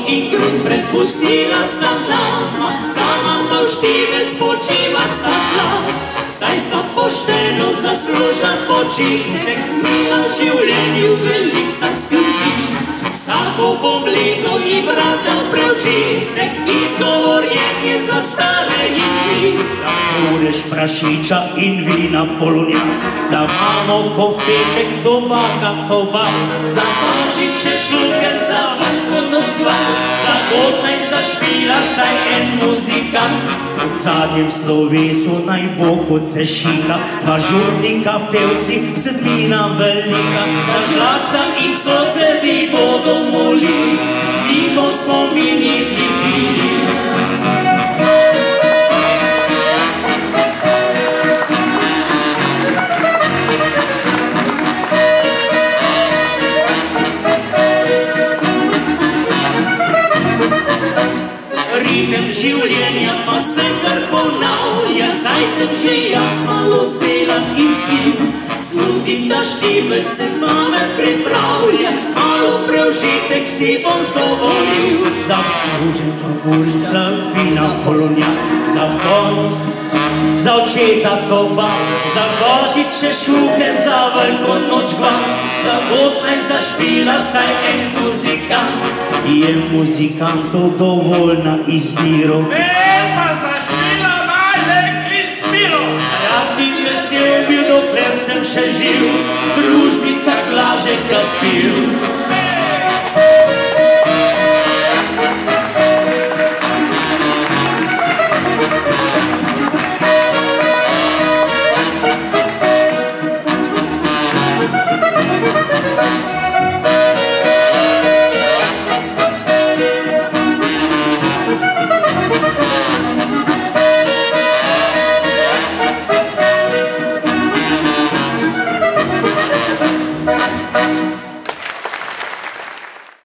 in grud prepustila sta nama, sama pa v štivelc počivat sta šla. Saj sta pošteno zaslužila počitek, mila v življenju velik sta skrbi. Vsako bom leto jim rada preužitek, izgovorjen je za stare in dni. Za kureš prašiča in vina polunja, za mamo kofetek dobaka tobak, za božiče šluke, za vrko noč gval, za god naj zašpila saj en muzikant. V zadnjem slovesu naj bo kot se šika, pa žurnika pevci, sedmina velika, da žlahta in sosedi bodo molili, njihov spomin in pili. Ritem življenja pa se kar ponavlja, zdaj sem že jaz malo zdelan in siv. Slutim, da štivelc se z name pripravlja, malo preužitek si bom zdovolil. Za kureš vina polunja, za ponos, za očeta tobak, za božiče šluke, za vrko noč gval, za god naj zašpila saj en muzikant. Je muzikantov dovoljna izbiro, pa zašpila naj in smilo. Rad bi vesel bil, dokler sem še živ, družbi tak lažek ga spil.